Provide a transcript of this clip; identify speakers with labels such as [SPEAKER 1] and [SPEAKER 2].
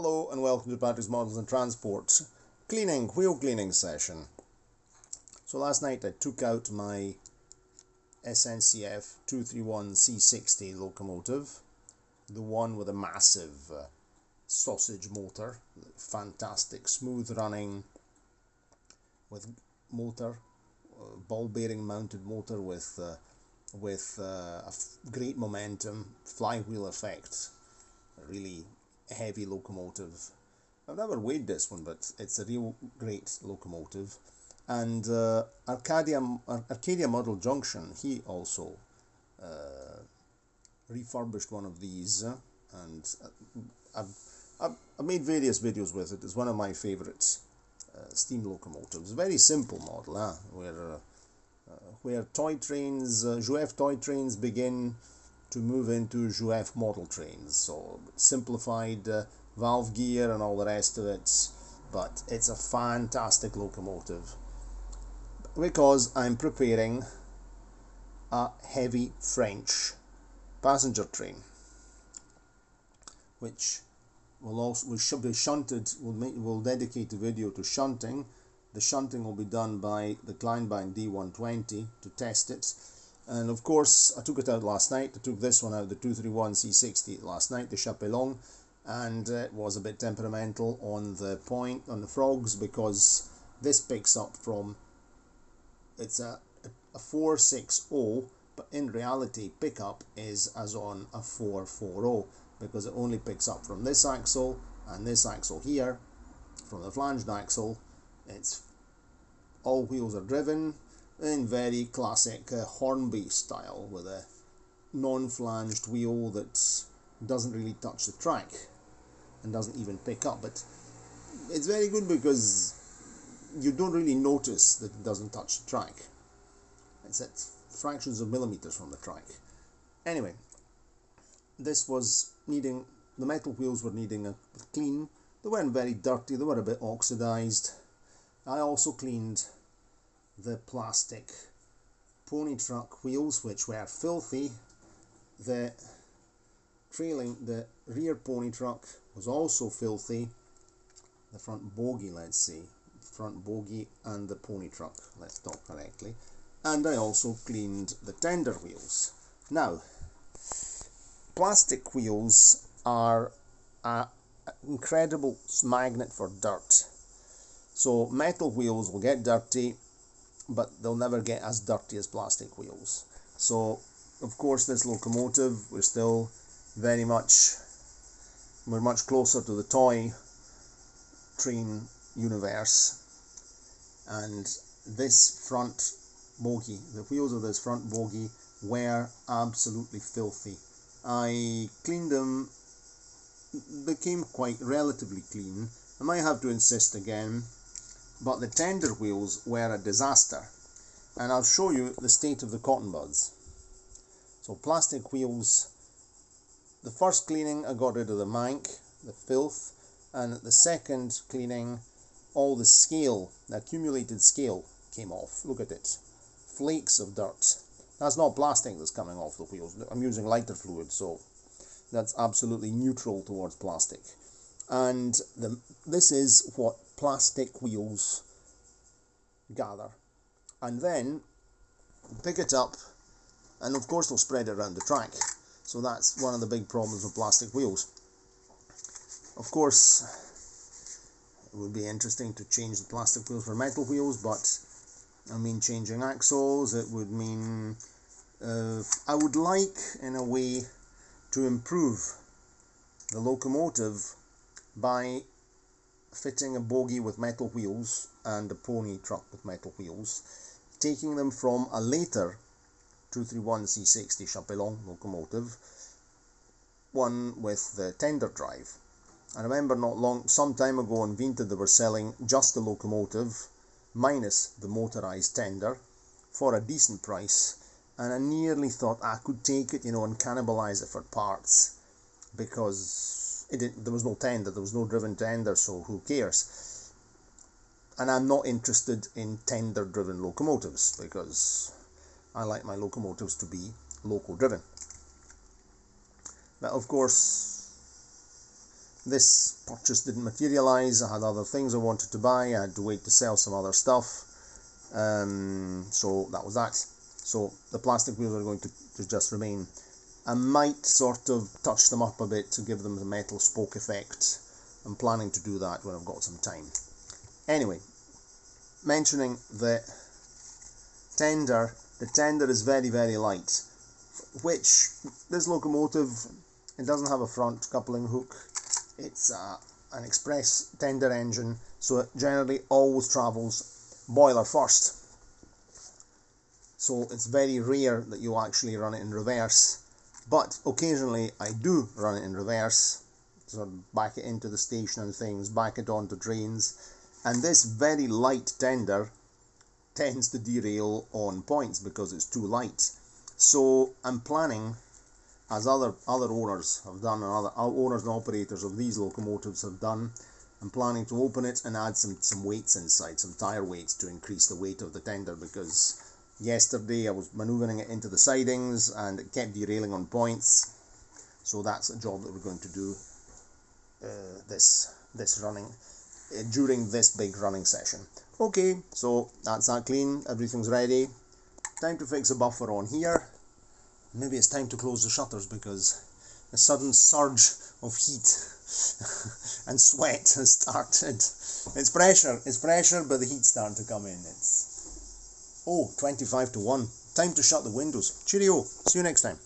[SPEAKER 1] Hello and welcome to Batteries, Models and Transport wheel cleaning session. So last night I took out my SNCF 231 C60 locomotive, the one with a massive sausage motor, fantastic smooth running with motor, ball bearing mounted motor with great momentum, flywheel effect, a really heavy locomotive. I've never weighed this one, but it's a real great locomotive. And Arcadia Model Junction, he also refurbished one of these, and I've made various videos with it. It's one of my favourite steam locomotives. Very simple model, where toy trains, Jouef toy trains begin to move into Jouef model trains. So simplified valve gear and all the rest of it, but it's a fantastic locomotive because I'm preparing a heavy French passenger train, which should be shunted. We'll dedicate a video to shunting. The shunting will be done by the Kleinbein D120 to test it. And of course, I took it out last night. I took this one out, the 231 C60 last night, the Chapelon, and it was a bit temperamental on the frogs, because this picks up from, it's a 460, but in reality pickup is as on a 440, because it only picks up from this axle and this axle here, from the flanged axle. It's all wheels are driven in very classic Hornby style, with a non-flanged wheel that doesn't really touch the track and doesn't even pick up. But it's very good because you don't really notice that it doesn't touch the track. It's at fractions of millimeters from the track. Anyway, this was needing, the metal wheels were needing a clean. They weren't very dirty, they were a bit oxidized. I also cleaned the plastic pony truck wheels, which were filthy. The rear pony truck was also filthy. The front bogie, let's see, front bogie and the pony truck, let's talk correctly. And I also cleaned the tender wheels. Now, plastic wheels are an incredible magnet for dirt. So metal wheels will get dirty, but they'll never get as dirty as plastic wheels. So of course this locomotive, we're much closer to the toy train universe, and this front bogie, the wheels of this front bogie were absolutely filthy. I cleaned them, became quite relatively clean. I might have to insist again, but the tender wheels were a disaster, and I'll show you the state of the cotton buds. So plastic wheels, the first cleaning I got rid of the mank, the filth, and the second cleaning, all the scale, the accumulated scale came off. Look at it, flakes of dirt. That's not plastic that's coming off the wheels. I'm using lighter fluid, so that's absolutely neutral towards plastic. And this is what plastic wheels gather. And then pick it up, and of course they'll spread it around the track. So that's one of the big problems with plastic wheels. Of course, it would be interesting to change the plastic wheels for metal wheels, but I mean changing axles. It would mean I would like, in a way, to improve the locomotive by fitting a bogie with metal wheels and a pony truck with metal wheels, taking them from a later 231 C60 Chapelon locomotive, one with the tender drive. I remember some time ago in Vinted they were selling just the locomotive minus the motorized tender for a decent price, and I nearly thought I could take it, and cannibalize it for parts, because there was no tender, there was no driven tender, so who cares? And I'm not interested in tender driven locomotives, because I like my locomotives to be loco driven. But of course, This purchase didn't materialise. I had other things I wanted to buy. I had to wait to sell some other stuff. So that was that. So the plastic wheels are going to just remain. I might sort of touch them up a bit to give them the metal spoke effect. I'm planning to do that when I've got some time. Anyway, mentioning the tender is very, very light, which this locomotive, it doesn't have a front coupling hook. It's an express tender engine, so it generally always travels boiler first. So it's very rare that you actually run it in reverse, but occasionally I do run it in reverse, sort of back it into the station and things, back it onto trains, and this very light tender tends to derail on points because it's too light. So I'm planning, as other owners have done, and other owners and operators of these locomotives have done, I'm planning to open it and add some weights inside, some tyre weights to increase the weight of the tender, because yesterday I was manoeuvring it into the sidings and it kept derailing on points. So that's a job that we're going to do during this big running session. Okay, so that's that clean, everything's ready. Time to fix a buffer on here. Maybe it's time to close the shutters because a sudden surge of heat and sweat has started. It's pressure, but the heat's starting to come in. It's 25 to 1. Time to shut the windows. Cheerio, see you next time.